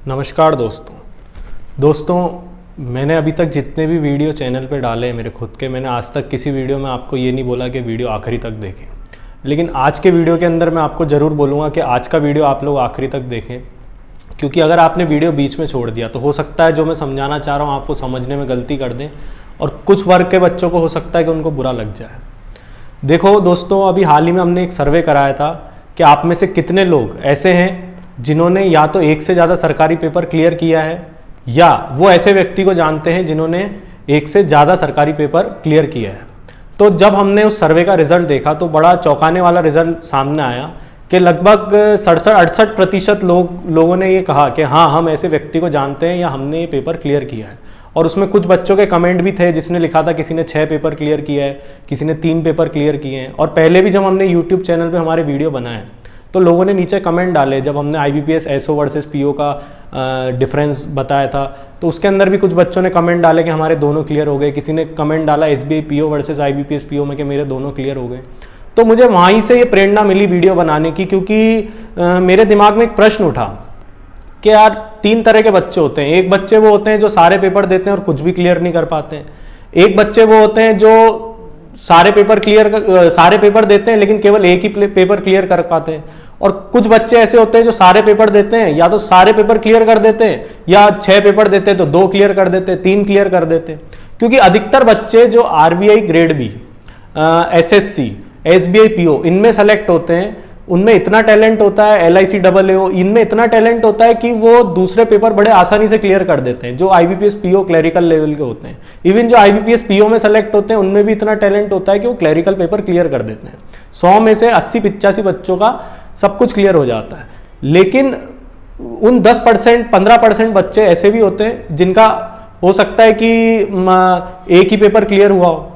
नमस्कार दोस्तों, मैंने अभी तक जितने भी वीडियो चैनल पे डाले हैं मेरे खुद के, मैंने आज तक किसी वीडियो में आपको ये नहीं बोला कि वीडियो आखिरी तक देखें। लेकिन आज के वीडियो के अंदर मैं आपको ज़रूर बोलूँगा कि आज का वीडियो आप लोग आखिरी तक देखें, क्योंकि अगर आपने वीडियो बीच में छोड़ दिया तो हो सकता है जो मैं समझाना चाह रहा हूँ आप वो समझने में गलती कर दें और कुछ वर्ग के बच्चों को हो सकता है कि उनको बुरा लग जाए। देखो दोस्तों, अभी हाल ही में हमने एक सर्वे कराया था कि आप में से कितने लोग ऐसे हैं जिन्होंने या तो एक से ज़्यादा सरकारी पेपर क्लियर किया है या वो ऐसे व्यक्ति को जानते हैं जिन्होंने एक से ज़्यादा सरकारी पेपर क्लियर किया है। तो जब हमने उस सर्वे का रिजल्ट देखा तो बड़ा चौंकाने वाला रिजल्ट सामने आया कि लगभग 67-68% लोगों ने ये कहा कि हाँ, हम ऐसे व्यक्ति को जानते हैं या हमने ये पेपर क्लियर किया है। और उसमें कुछ बच्चों के कमेंट भी थे जिसने लिखा था किसी ने 6 पेपर क्लियर किया है, किसी ने 3 पेपर क्लियर किए हैं। और पहले भी जब हमने यूट्यूब चैनल पे हमारे वीडियो बनाए तो लोगों ने नीचे कमेंट डाले, जब हमने IBPS SO वर्सेस PO का डिफरेंस बताया था तो उसके अंदर भी कुछ बच्चों ने कमेंट डाले कि हमारे दोनों क्लियर हो गए। किसी ने कमेंट डाला SBI PO versus IBPS PO में कि मेरे दोनों क्लियर हो गए। तो मुझे वहीं से ये प्रेरणा मिली वीडियो बनाने की, क्योंकि मेरे दिमाग में एक प्रश्न उठा कि यार 3 तरह के बच्चे होते हैं। एक बच्चे वो होते हैं जो सारे पेपर देते हैं और कुछ भी क्लियर नहीं कर पाते हैं। एक बच्चे वो होते हैं जो सारे पेपर देते हैं लेकिन केवल एक ही पेपर क्लियर कर पाते हैं। और कुछ बच्चे ऐसे होते हैं जो सारे पेपर देते हैं, या तो सारे पेपर क्लियर कर देते हैं या 6 पेपर देते हैं तो 2 क्लियर कर देते हैं, 3 क्लियर कर देते हैं। क्योंकि अधिकतर बच्चे जो RBI grade B, SSC, SBI PO इनमें सेलेक्ट होते हैं, उनमें इतना टैलेंट होता है, LIC AAO इनमें इतना टैलेंट होता है कि वो दूसरे पेपर बड़े आसानी से क्लियर कर देते हैं जो IBPS PO क्लैरिकल लेवल के होते हैं। इवन जो IBPS PO में सेलेक्ट होते हैं उनमें भी इतना टैलेंट होता है कि वो क्लैरिकल पेपर क्लियर कर देते हैं। 100 में से 80-85 बच्चों का सब कुछ क्लियर हो जाता है। लेकिन उन 10%, 15% बच्चे ऐसे भी होते हैं जिनका हो सकता है कि एक ही पेपर क्लियर हुआ हो,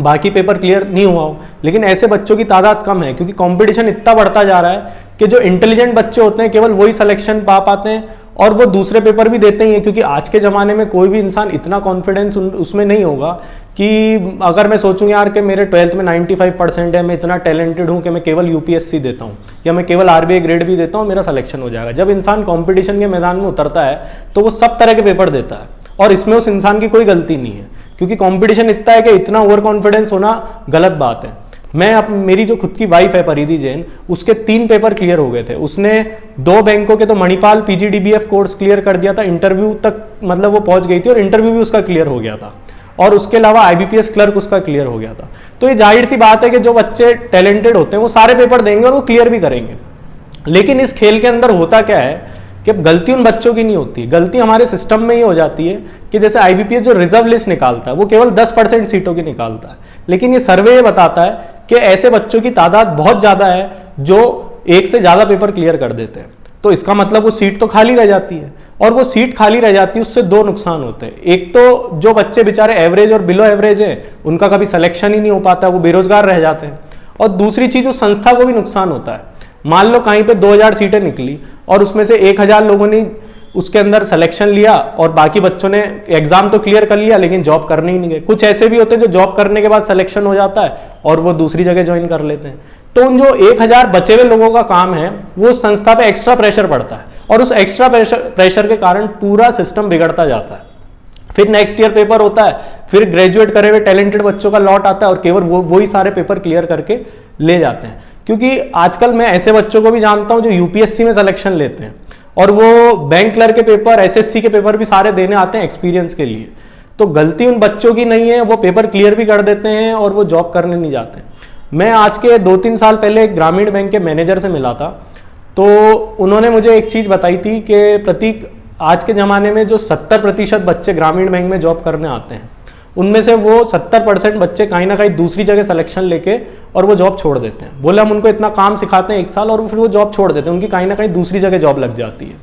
बाकी पेपर क्लियर नहीं हुआ हो। लेकिन ऐसे बच्चों की तादाद कम है क्योंकि कंपटीशन इतना बढ़ता जा रहा है कि जो इंटेलिजेंट बच्चे होते हैं केवल वही सिलेक्शन पा पाते हैं और वो दूसरे पेपर भी देते ही हैं। क्योंकि आज के ज़माने में कोई भी इंसान इतना कॉन्फिडेंस उसमें नहीं होगा कि अगर मैं सोचूं यार कि मेरे 12th में 95% है, मैं इतना टैलेंटेड हूं कि मैं केवल UPSC देता हूं या मैं केवल RBI ग्रेड भी देता हूं, मेरा सिलेक्शन हो जाएगा। जब इंसान कॉम्पिटिशन के मैदान में उतरता है तो वो सब तरह के पेपर देता है और इसमें उस इंसान की कोई गलती नहीं है, क्योंकि कंपटीशन इतना है कि इतना ओवर कॉन्फिडेंस होना गलत बात है। मेरी जो खुद की वाइफ है परिधि जैन, उसके 3 पेपर क्लियर हो गए थे। उसने 2 बैंकों के तो मणिपाल PGDBF कोर्स क्लियर कर दिया था, इंटरव्यू तक मतलब वो पहुंच गई थी और इंटरव्यू भी उसका क्लियर हो गया था। और उसके अलावा IBPS क्लर्क उसका क्लियर हो गया था। तो ये जाहिर सी बात है कि जो बच्चे टैलेंटेड होते हैं वो सारे पेपर देंगे और वो क्लियर भी करेंगे। लेकिन इस खेल के अंदर होता क्या है कि गलती उन बच्चों की नहीं होती, गलती हमारे सिस्टम में ही हो जाती है कि जैसे IBPS जो रिजर्व लिस्ट निकालता है वो केवल 10% सीटों की निकालता है। लेकिन ये सर्वे ये बताता है कि ऐसे बच्चों की तादाद बहुत ज़्यादा है जो एक से ज़्यादा पेपर क्लियर कर देते हैं। तो इसका मतलब वो सीट तो खाली रह जाती है, और वो सीट खाली रह जाती है उससे 2 नुकसान होते हैं। एक तो जो बच्चे बेचारे एवरेज और बिलो एवरेज हैं उनका कभी सिलेक्शन ही नहीं हो पाता, वो बेरोजगार रह जाते हैं। और दूसरी चीज़ उस संस्था को भी नुकसान होता है। मान लो कहीं पे 2000 सीटें निकली और उसमें से 1000 लोगों ने उसके अंदर सिलेक्शन लिया और बाकी बच्चों ने एग्जाम तो क्लियर कर लिया लेकिन जॉब करने ही नहीं गए। कुछ ऐसे भी होते हैं जो जॉब करने के बाद सिलेक्शन हो जाता है और वो दूसरी जगह ज्वाइन कर लेते हैं। तो उन जो 1000 बचे हुए लोगों का काम है वो संस्था पे एक्स्ट्रा प्रेशर पड़ता है और उस एक्स्ट्रा प्रेशर के कारण पूरा सिस्टम बिगड़ता जाता है। फिर नेक्स्ट ईयर पेपर होता है, फिर ग्रेजुएट करे हुए टैलेंटेड बच्चों का लॉट आता है और केवल वही सारे पेपर क्लियर करके ले जाते हैं। क्योंकि आजकल मैं ऐसे बच्चों को भी जानता हूं जो UPSC में सिलेक्शन लेते हैं और वो बैंक क्लर्क के पेपर, SSC के पेपर भी सारे देने आते हैं एक्सपीरियंस के लिए। तो गलती उन बच्चों की नहीं है, वो पेपर क्लियर भी कर देते हैं और वो जॉब करने नहीं जाते। मैं आज के 2-3 साल पहले एक ग्रामीण बैंक के मैनेजर से मिला था, तो उन्होंने मुझे एक चीज़ बताई थी कि प्रतीक, आज के ज़माने में जो 70% बच्चे ग्रामीण बैंक में जॉब करने आते हैं उनमें से वो 70% बच्चे कहीं ना कहीं दूसरी जगह सिलेक्शन लेके और वो जॉब छोड़ देते हैं। बोले हम उनको इतना काम सिखाते हैं 1 साल और फिर वो जॉब छोड़ देते हैं, उनकी कहीं ना कहीं दूसरी जगह जॉब लग जाती है।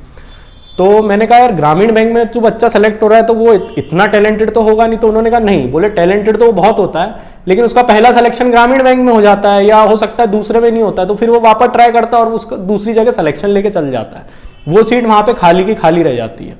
तो मैंने कहा यार ग्रामीण बैंक में जो बच्चा सेलेक्ट हो रहा है तो वो इतना टैलेंटेड तो होगा नहीं। तो उन्होंने कहा नहीं, बोले टैलेंटेड तो वो बहुत होता है लेकिन उसका पहला सिलेक्शन ग्रामीण बैंक में हो जाता है या हो सकता है दूसरे में नहीं होता है, तो फिर वो वापस ट्राई करता है और उसका दूसरी जगह सिलेक्शन लेके चल जाता है। वो सीट वहां पर खाली की खाली रह जाती है।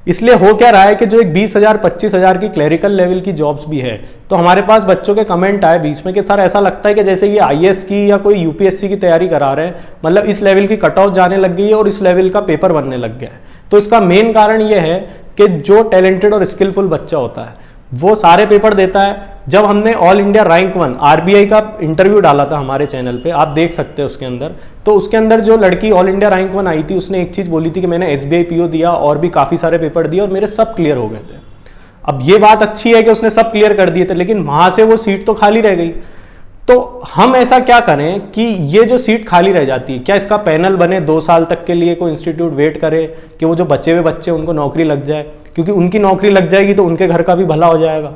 इसलिए हो क्या रहा है कि जो एक 20,000 25,000 की क्लरिकल लेवल की जॉब्स भी है, तो हमारे पास बच्चों के कमेंट आए बीच में कि सर ऐसा लगता है कि जैसे ये आईएएस की या कोई यूपीएससी की तैयारी करा रहे हैं, मतलब इस लेवल की कट ऑफ जाने लग गई है और इस लेवल का पेपर बनने लग गया है। तो इसका मेन कारण ये है कि जो टैलेंटेड और स्किलफुल बच्चा होता है वो सारे पेपर देता है। जब हमने ऑल इंडिया रैंक 1 आरबीआई का इंटरव्यू डाला था हमारे चैनल पे, आप देख सकते हैं उसके अंदर, तो उसके अंदर जो लड़की ऑल इंडिया रैंक 1 आई थी उसने एक चीज बोली थी कि मैंने एसबीआई पीओ दिया और भी काफी सारे पेपर दिए और मेरे सब क्लियर हो गए थे। अब ये बात अच्छी है कि उसने सब क्लियर कर दिए थे, लेकिन वहां से वो सीट तो खाली रह गई। तो हम ऐसा क्या करें कि ये जो सीट खाली रह जाती है, क्या इसका पैनल बने 2 साल तक के लिए, कोई इंस्टीट्यूट वेट करे कि वो जो बचे हुए बच्चे उनको नौकरी लग जाए, क्योंकि उनकी नौकरी लग जाएगी तो उनके घर का भी भला हो जाएगा।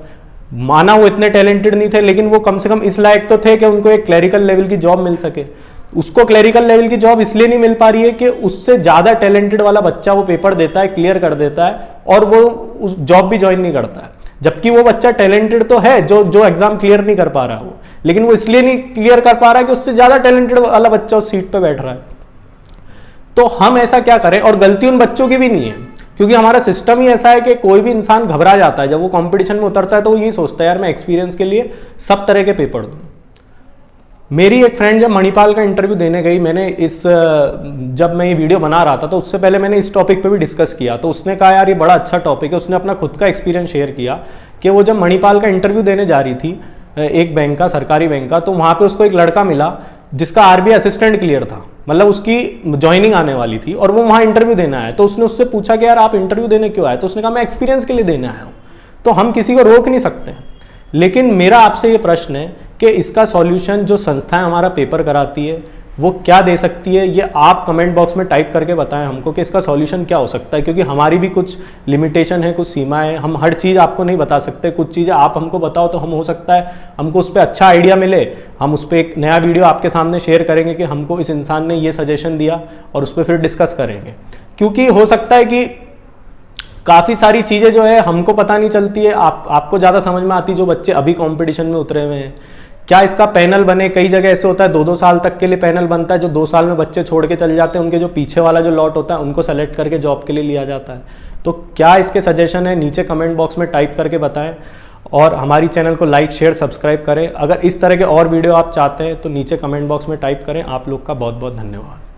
माना वो इतने टैलेंटेड नहीं थे, लेकिन वो कम से कम इस लायक तो थे कि उनको एक क्लरिकल लेवल की जॉब मिल सके। उसको क्लरिकल लेवल की जॉब इसलिए नहीं मिल पा रही है कि उससे ज्यादा टैलेंटेड वाला बच्चा वो पेपर देता है, क्लियर कर देता है और वो उस जॉब भी ज्वाइन नहीं करता है, जबकि वो बच्चा टैलेंटेड तो है जो एग्जाम क्लियर नहीं कर पा रहा है वो, लेकिन वो इसलिए नहीं क्लियर कर पा रहा है कि उससे ज्यादा टैलेंटेड वाला बच्चा उस सीट पे बैठ रहा है। तो हम ऐसा क्या करें, और गलती उन बच्चों की भी नहीं है, क्योंकि हमारा सिस्टम ही ऐसा है कि कोई भी इंसान घबरा जाता है जब वो कंपटीशन में उतरता है, तो वो यही सोचता है यार मैं एक्सपीरियंस के लिए सब तरह के पेपर दूं। मेरी एक फ्रेंड जब मणिपाल का इंटरव्यू देने गई, जब मैं ये वीडियो बना रहा था तो उससे पहले मैंने इस टॉपिक पे भी डिस्कस किया, तो उसने कहा यार ये बड़ा अच्छा टॉपिक है। उसने अपना खुद का एक्सपीरियंस शेयर किया कि वो जब मणिपाल का इंटरव्यू देने जा रही थी एक बैंक का, सरकारी बैंक का, तो वहाँ पे उसको एक लड़का मिला जिसका आरबीआई असिस्टेंट क्लियर था, मतलब उसकी ज्वाइनिंग आने वाली थी और वो वहाँ इंटरव्यू देने आया। तो उसने उससे पूछा कि यार आप इंटरव्यू देने क्यों आए, तो उसने कहा मैं एक्सपीरियंस के लिए देने आया हूँ। तो हम किसी को रोक नहीं सकते, लेकिन मेरा आपसे ये प्रश्न है कि इसका सॉल्यूशन जो संस्थाएं हमारा पेपर कराती है वो क्या दे सकती है, ये आप कमेंट बॉक्स में टाइप करके बताएं हमको कि इसका सॉल्यूशन क्या हो सकता है, क्योंकि हमारी भी कुछ लिमिटेशन है, कुछ सीमाएं, हम हर चीज़ आपको नहीं बता सकते। कुछ चीज़ें आप हमको बताओ तो हम हो सकता है हमको उस पर अच्छा आइडिया मिले, हम उस पर एक नया वीडियो आपके सामने शेयर करेंगे कि हमको इस इंसान ने ये सजेशन दिया और उस पर फिर डिस्कस करेंगे। क्योंकि हो सकता है कि काफ़ी सारी चीज़ें जो है हमको पता नहीं चलती है, आपको ज़्यादा समझ में आती जो बच्चे अभी कंपटीशन में उतरे हुए हैं। क्या इसका पैनल बने, कई जगह ऐसे होता है 2-2 साल तक के लिए पैनल बनता है, जो 2 साल में बच्चे छोड़ के चले जाते हैं, उनके जो पीछे वाला जो लॉट होता है उनको सेलेक्ट करके जॉब के लिए लिया जाता है। तो क्या इसके सजेशन है नीचे कमेंट बॉक्स में टाइप करके बताएं, और हमारी चैनल को लाइक शेयर सब्सक्राइब करें। अगर इस तरह के और वीडियो आप चाहते हैं तो नीचे कमेंट बॉक्स में टाइप करें। आप लोग का बहुत बहुत धन्यवाद।